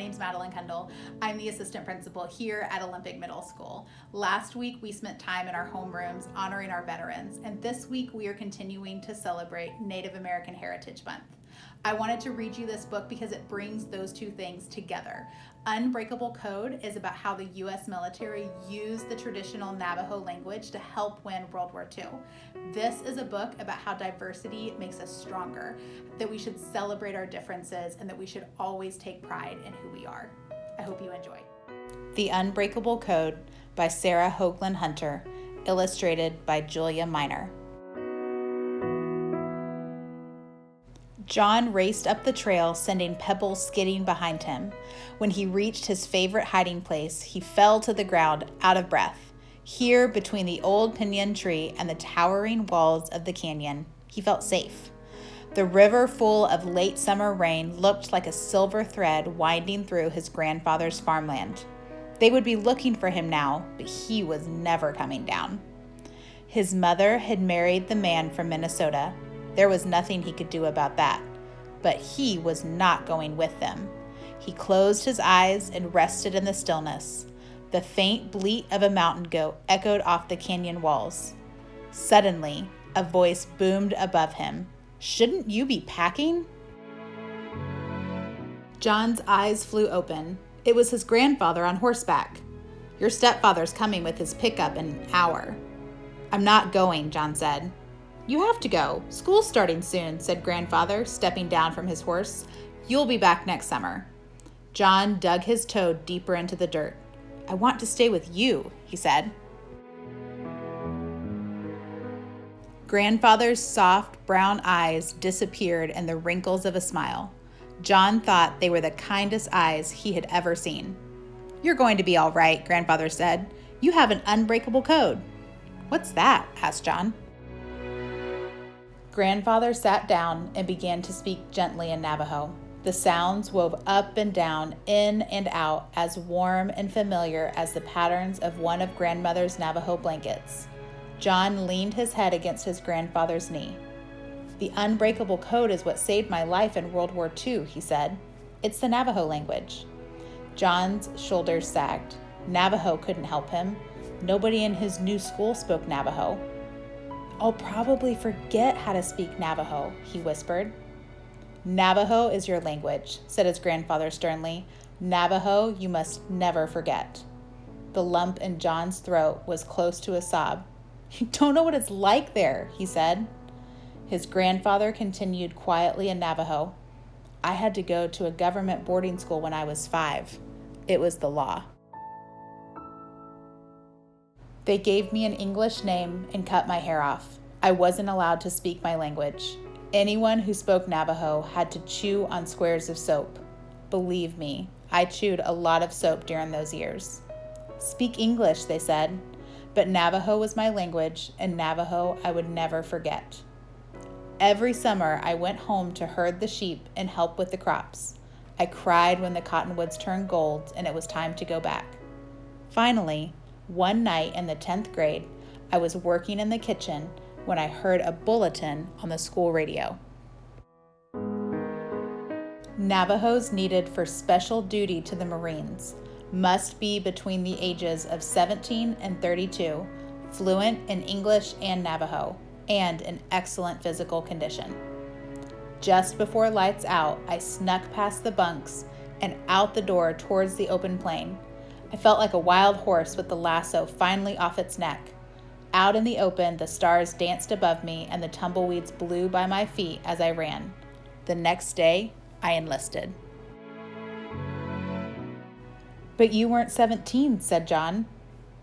name's Madeline Kendall. I'm the assistant principal here at Olympic Middle School. Last week, we spent time in our homerooms honoring our veterans, and this week we are continuing to celebrate Native American Heritage Month. I wanted to read you this book because it brings those two things together. Unbreakable Code is about how the U.S. military used the traditional Navajo language to help win World War II. This is a book about how diversity makes us stronger, that we should celebrate our differences, and that we should always take pride in who we are. I hope you enjoy. The Unbreakable Code by Sarah Hoagland Hunter, illustrated by Julia Miner. John raced up the trail, sending pebbles skidding behind him. When he reached his favorite hiding place, he fell to the ground, out of breath. Here, between the old pinyon tree and the towering walls of the canyon, he felt safe. The river, full of late summer rain, looked like a silver thread winding through his grandfather's farmland. They would be looking for him now, but he was never coming down. His mother had married the man from Minnesota. There was nothing he could do about that, but he was not going with them. He closed his eyes and rested in the stillness. The faint bleat of a mountain goat echoed off the canyon walls. Suddenly, a voice boomed above him. "Shouldn't you be packing?" John's eyes flew open. It was his grandfather on horseback. "Your stepfather's coming with his pickup in an hour." "I'm not going," John said. "You have to go. School's starting soon," said grandfather, stepping down from his horse. "You'll be back next summer." John dug his toe deeper into the dirt. "I want to stay with you," he said. Grandfather's soft brown eyes disappeared in the wrinkles of a smile. John thought they were the kindest eyes he had ever seen. "You're going to be all right," grandfather said. "You have an unbreakable code." "What's that?" asked John. Grandfather sat down and began to speak gently in Navajo. The sounds wove up and down, in and out, as warm and familiar as the patterns of one of grandmother's Navajo blankets. John leaned his head against his grandfather's knee. "The Unbreakable Code is what saved my life in World War II, he said. "It's the Navajo language." John's shoulders sagged. Navajo couldn't help him. Nobody in his new school spoke Navajo. "I'll probably forget how to speak Navajo," he whispered. "Navajo is your language," said his grandfather sternly. "Navajo you must never forget." The lump in John's throat was close to a sob. "You don't know what it's like there," he said. His grandfather continued quietly in Navajo. "I had to go to a government boarding school when I was 5. It was the law. They gave me an English name and cut my hair off. I wasn't allowed to speak my language. Anyone who spoke Navajo had to chew on squares of soap. Believe me, I chewed a lot of soap during those years. Speak English, they said, but Navajo was my language, and Navajo I would never forget. Every summer, I went home to herd the sheep and help with the crops. I cried when the cottonwoods turned gold and it was time to go back. Finally, one night in the 10th grade, I was working in the kitchen when I heard a bulletin on the school radio. Navajos needed for special duty to the Marines must be between the ages of 17 and 32, fluent in English and Navajo, and in excellent physical condition. Just before lights out, I snuck past the bunks and out the door towards the open plain. I felt like a wild horse with the lasso finally off its neck. Out in the open, the stars danced above me and the tumbleweeds blew by my feet as I ran. The next day, I enlisted. But you weren't 17, said John.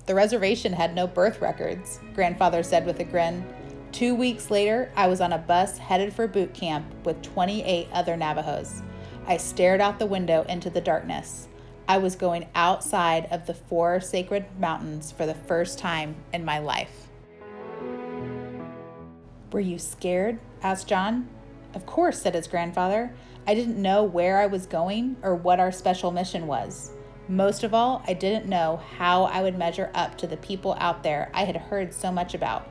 The reservation had no birth records, grandfather said with a grin. 2 weeks later, I was on a bus headed for boot camp with 28 other Navajos. I stared out the window into the darkness. I was going outside of the 4 sacred mountains for the first time in my life. Were you scared? Asked John. Of course, said his grandfather. I didn't know where I was going or what our special mission was. Most of all, I didn't know how I would measure up to the people out there I had heard so much about.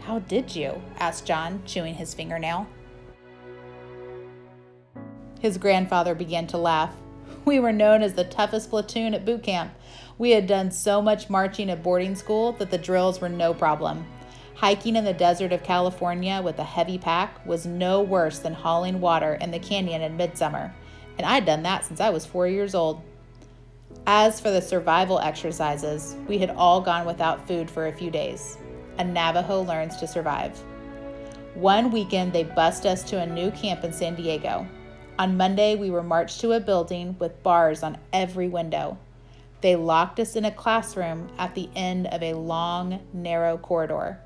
How did you? Asked John, chewing his fingernail. His grandfather began to laugh. We were known as the toughest platoon at boot camp. We had done so much marching at boarding school that the drills were no problem. Hiking in the desert of California with a heavy pack was no worse than hauling water in the canyon in midsummer, and I'd done that since I was 4 years old. As for the survival exercises, we had all gone without food for a few days. A Navajo learns to survive. One weekend, they bused us to a new camp in San Diego. On Monday, we were marched to a building with bars on every window. They locked us in a classroom at the end of a long, narrow corridor.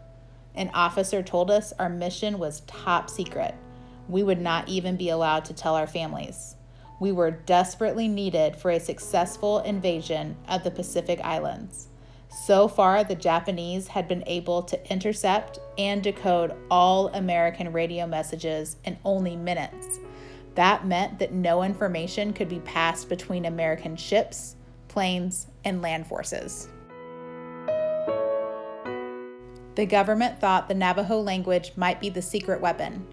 An officer told us our mission was top secret. We would not even be allowed to tell our families. We were desperately needed for a successful invasion of the Pacific Islands. So far, the Japanese had been able to intercept and decode all American radio messages in only minutes. That meant that no information could be passed between American ships, planes, and land forces. The government thought the Navajo language might be the secret weapon.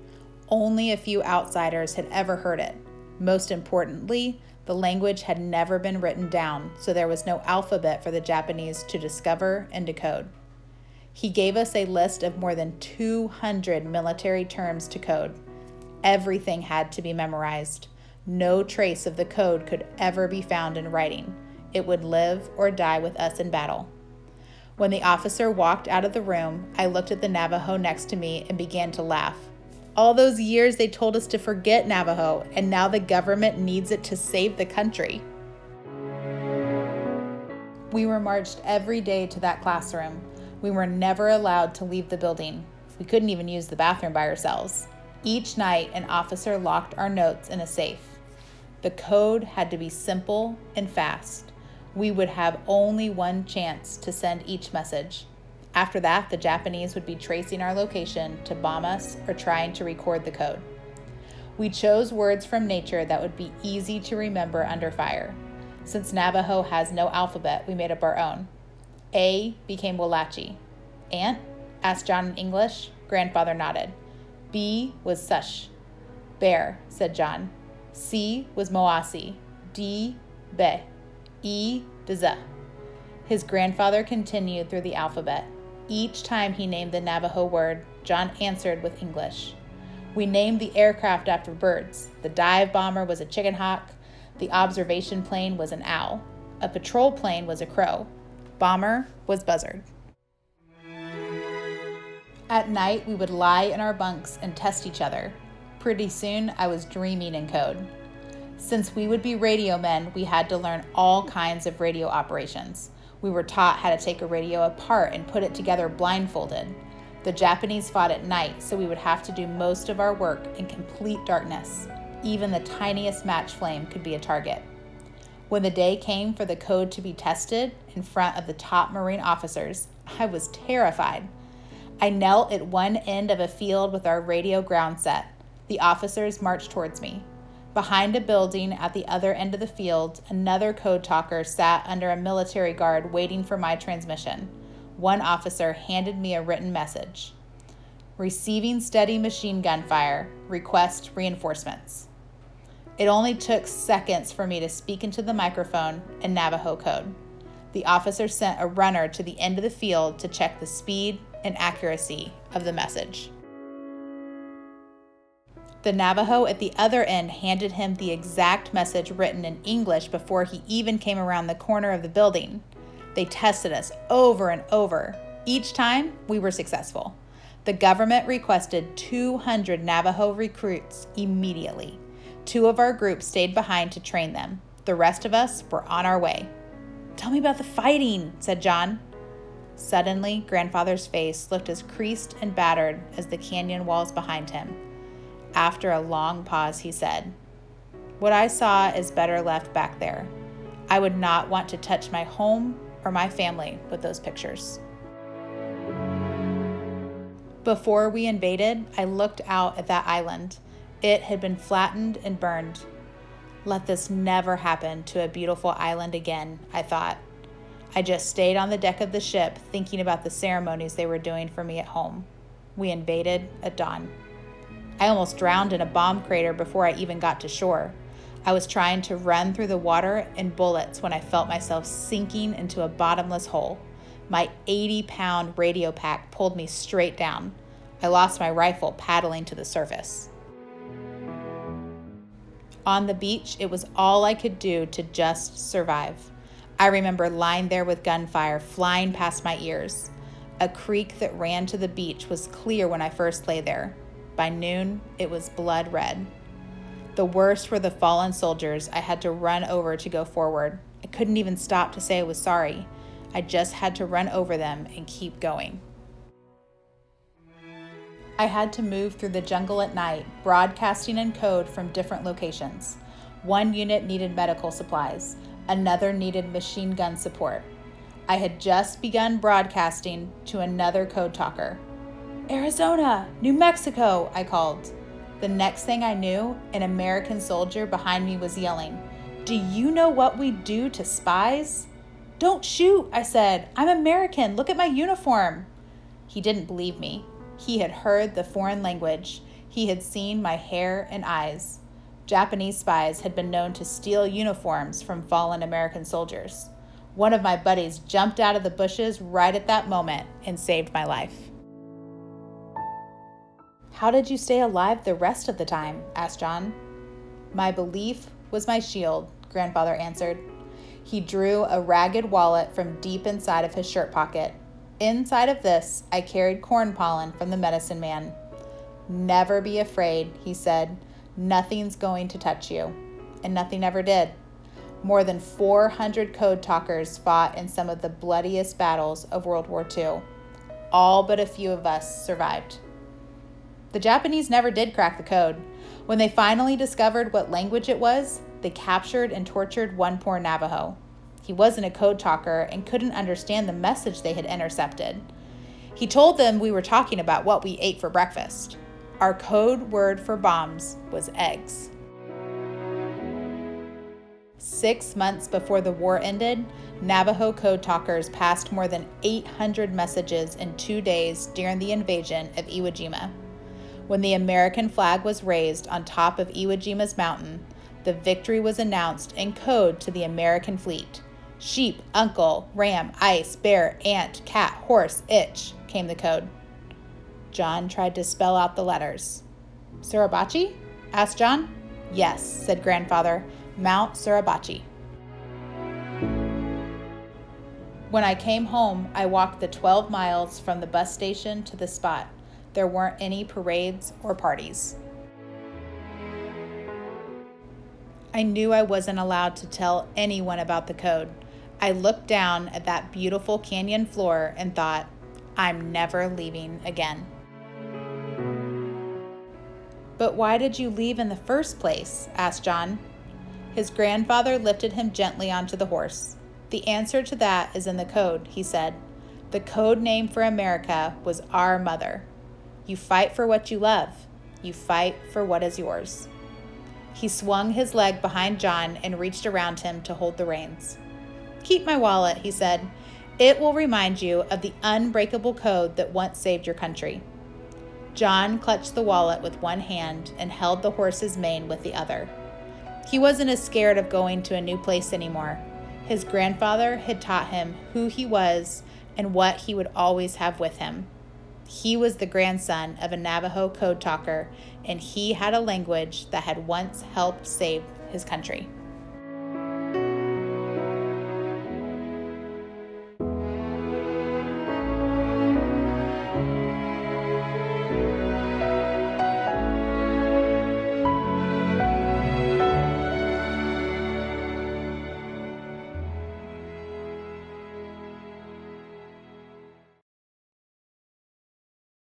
Only a few outsiders had ever heard it. Most importantly, the language had never been written down, so there was no alphabet for the Japanese to discover and decode. He gave us a list of more than 200 military terms to code. Everything had to be memorized. No trace of the code could ever be found in writing. It would live or die with us in battle. When the officer walked out of the room, I looked at the Navajo next to me and began to laugh. All those years they told us to forget Navajo, and now the government needs it to save the country. We were marched every day to that classroom. We were never allowed to leave the building. We couldn't even use the bathroom by ourselves. Each night, an officer locked our notes in a safe. The code had to be simple and fast. We would have only one chance to send each message. After that, the Japanese would be tracing our location to bomb us or trying to record the code. We chose words from nature that would be easy to remember under fire. Since Navajo has no alphabet, we made up our own. A became Walachi. Aunt? Asked John in English. Grandfather nodded. B was Sush. Bear, said John. C was Moasi. D, Be. E, Dza. His grandfather continued through the alphabet. Each time he named the Navajo word, John answered with English. We named the aircraft after birds. The dive bomber was a chicken hawk. The observation plane was an owl. A patrol plane was a crow. Bomber was buzzard. At night, we would lie in our bunks and test each other. Pretty soon, I was dreaming in code. Since we would be radio men, we had to learn all kinds of radio operations. We were taught how to take a radio apart and put it together blindfolded. The Japanese fought at night, so we would have to do most of our work in complete darkness. Even the tiniest match flame could be a target. When the day came for the code to be tested in front of the top Marine officers, I was terrified. I knelt at one end of a field with our radio ground set. The officers marched towards me. Behind a building at the other end of the field, another code talker sat under a military guard waiting for my transmission. One officer handed me a written message. Receiving steady machine gun fire. Request reinforcements. It only took seconds for me to speak into the microphone in Navajo code. The officer sent a runner to the end of the field to check the speed and accuracy of the message. The Navajo at the other end handed him the exact message written in English before he even came around the corner of the building. They tested us over and over. Each time, we were successful. The government requested 200 Navajo recruits immediately. 2 of our group stayed behind to train them. The rest of us were on our way. "Tell me about the fighting," said John. Suddenly, Grandfather's face looked as creased and battered as the canyon walls behind him. After a long pause, he said, "What I saw is better left back there. I would not want to touch my home or my family with those pictures." Before we invaded, I looked out at that island. It had been flattened and burned. Let this never happen to a beautiful island again, I thought. I just stayed on the deck of the ship thinking about the ceremonies they were doing for me at home. We invaded at dawn. I almost drowned in a bomb crater before I even got to shore. I was trying to run through the water and bullets when I felt myself sinking into a bottomless hole. My 80-pound radio pack pulled me straight down. I lost my rifle paddling to the surface. On the beach, it was all I could do to just survive. I remember lying there with gunfire flying past my ears. A creek that ran to the beach was clear when I first lay there. By noon, it was blood red. The worst were the fallen soldiers I had to run over to go forward. I couldn't even stop to say I was sorry. I just had to run over them and keep going. I had to move through the jungle at night, broadcasting in code from different locations. One unit needed medical supplies. Another needed machine gun support. I had just begun broadcasting to another code talker. "Arizona, New Mexico," I called. The next thing I knew, an American soldier behind me was yelling, "Do you know what we do to spies?" "Don't shoot," I said. "I'm American. Look at my uniform." He didn't believe me. He had heard the foreign language. He had seen my hair and eyes. Japanese spies had been known to steal uniforms from fallen American soldiers. One of my buddies jumped out of the bushes right at that moment and saved my life. "How did you stay alive the rest of the time?" asked John. "My belief was my shield," Grandfather answered. He drew a ragged wallet from deep inside of his shirt pocket. Inside of this, I carried corn pollen from the medicine man. "Never be afraid," he said. "Nothing's going to touch you." And nothing ever did. More than 400 code talkers fought in some of the bloodiest battles of World War II. All but a few of us survived. The Japanese never did crack the code. When they finally discovered what language it was, they captured and tortured one poor Navajo. He wasn't a code talker and couldn't understand the message they had intercepted. He told them we were talking about what we ate for breakfast. Our code word for bombs was eggs. 6 months before the war ended, Navajo code talkers passed more than 800 messages in 2 days during the invasion of Iwo Jima. When the American flag was raised on top of Iwo Jima's mountain, the victory was announced in code to the American fleet. "Sheep, uncle, ram, ice, bear, ant, cat, horse, itch," came the code. John tried to spell out the letters. "Suribachi?" asked John. "Yes," said Grandfather. "Mount Suribachi." When I came home, I walked the 12 miles from the bus station to the spot. There weren't any parades or parties. I knew I wasn't allowed to tell anyone about the code. I looked down at that beautiful canyon floor and thought, I'm never leaving again. "But why did you leave in the first place?" asked John. His grandfather lifted him gently onto the horse. "The answer to that is in the code," he said. "The code name for America was Our Mother. You fight for what you love. You fight for what is yours." He swung his leg behind John and reached around him to hold the reins. "Keep my wallet," he said. "It will remind you of the unbreakable code that once saved your country." John clutched the wallet with one hand and held the horse's mane with the other. He wasn't as scared of going to a new place anymore. His grandfather had taught him who he was and what he would always have with him. He was the grandson of a Navajo code talker, and he had a language that had once helped save his country.